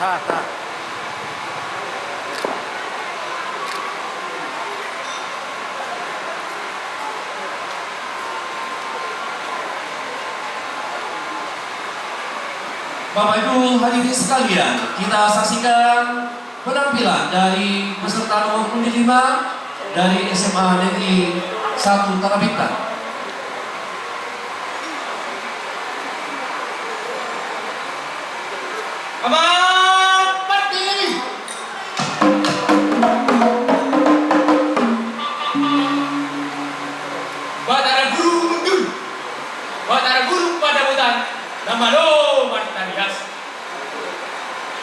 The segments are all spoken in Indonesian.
Bapak Ibu hadirin sekalian, kita saksikan penampilan dari peserta nomor 5 dari SMA Negeri 1 Tarabitan. Aman berdiri. Batara guru mundur. Batara guru pada hutan. Nama lo Martarias.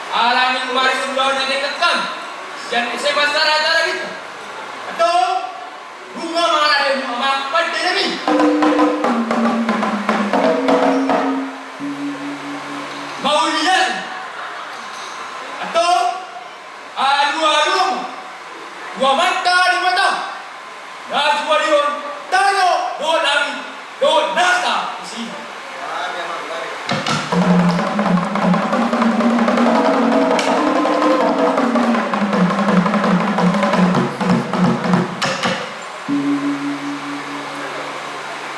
Alangin waris undang yang diketkan. Dan SMA Tara kita. Atau bunga mana ada aman berdiri. Mau lihat? Atau adu-adu dua mata di mata Najwa Dion Tano do Nabi do Nasa di sini.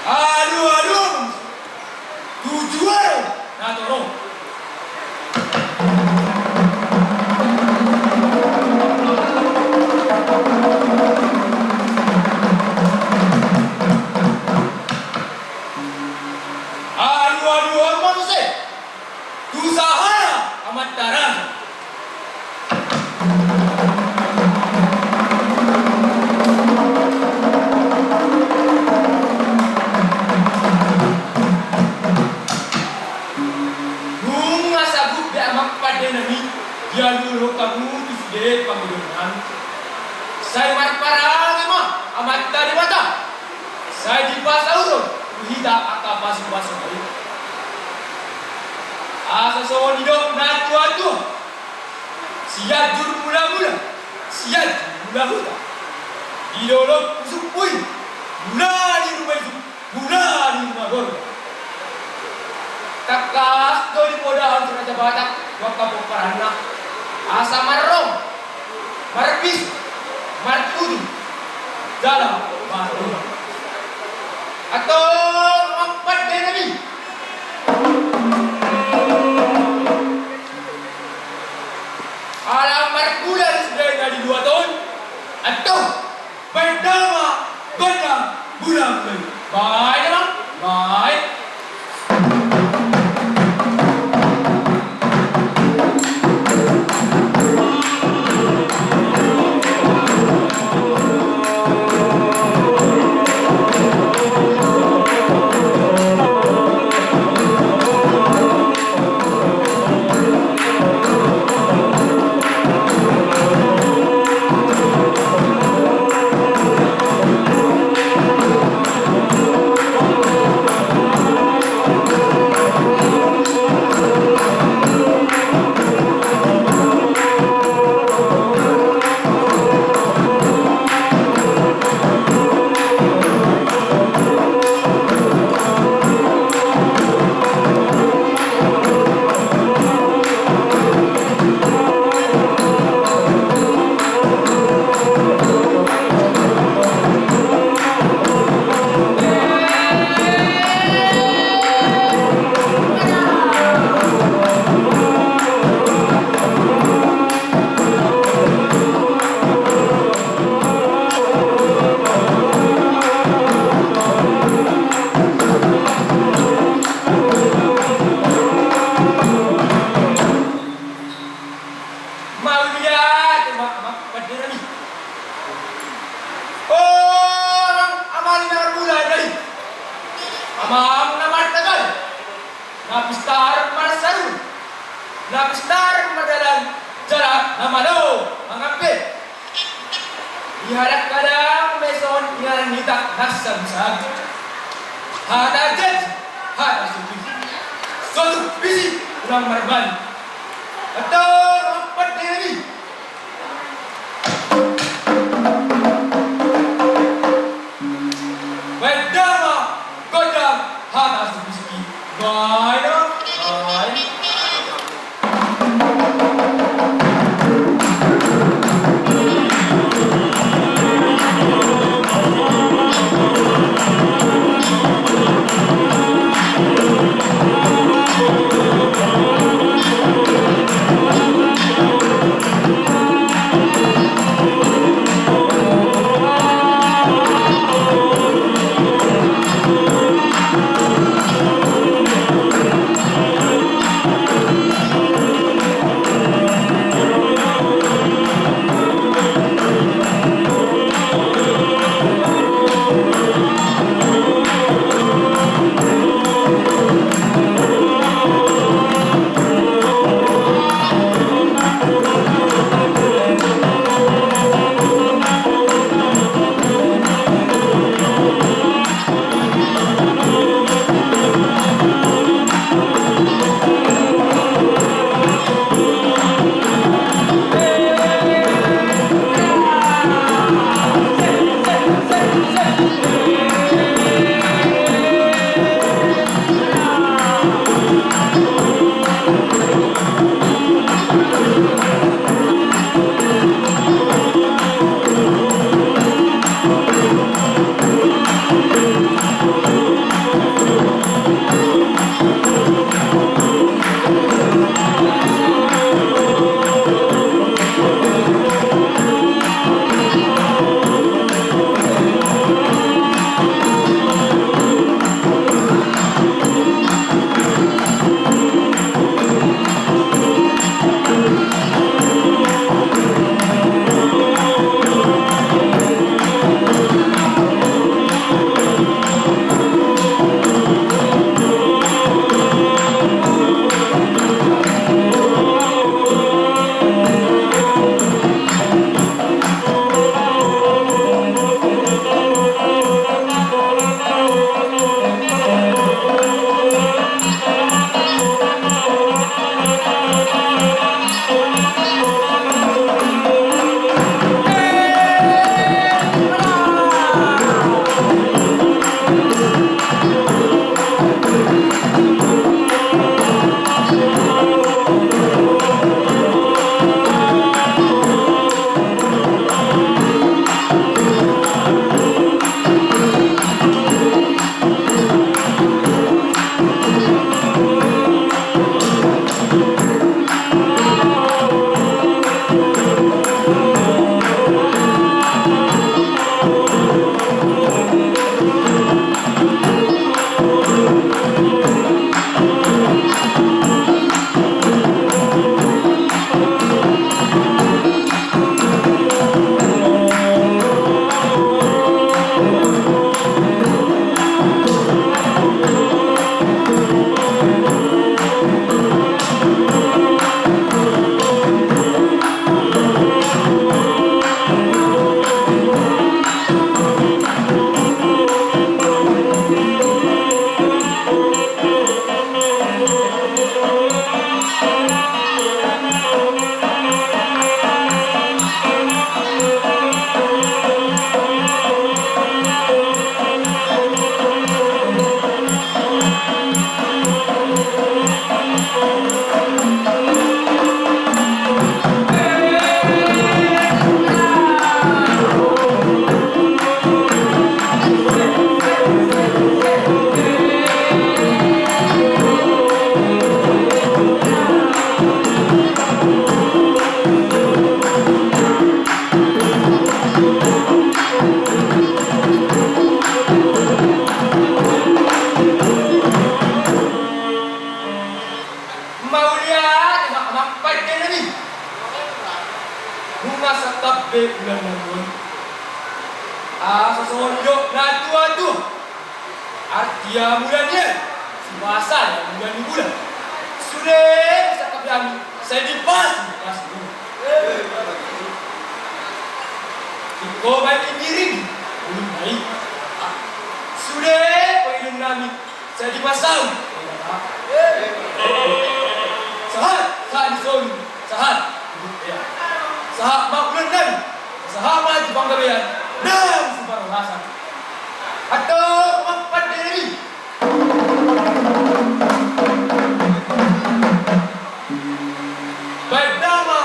Adu-adu tujuan Natoro. Saya marparang emang amat dari mata. Saya di pasar urut tidak akan pasang lagi. Asa soal hidup nak tua. Siap jur mula-mula, siap mula-mula. Idolog usuk pui, mula di rumah itu, mula di rumah gor. Takas dari podahan Raja Batak, waktu peperana. Asa marong, marpis, marpudi, dalam baru. Atau empat denami. Alam markuda sudah di 2 tahun. Atau berdama gondang bulan. Baik bang, baik. Napistar madalang jarak nama lo mengambil diharap kadang meson yang nitak nasam sag hada jet hada suci suatu visi ulang marban atau empat diri berdama godam hada suci baik baik. ini. Bunga satap be bulan namun. Asa sondok na tua-tua. Artia bulannya. Semasa dan bulan. Sudah bisa kami. Saya dipas. Iko baik miring. Belum baik. Sudah penghidup kami. Saya dipasang. Sahat disoni. Sahat. Sahat makluman dan sahabat Jepang Gabean dan Subang Rasa atau empat diri baik nama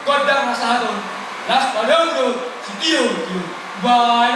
Godang Rasahaton Las Padangdo Sitio baik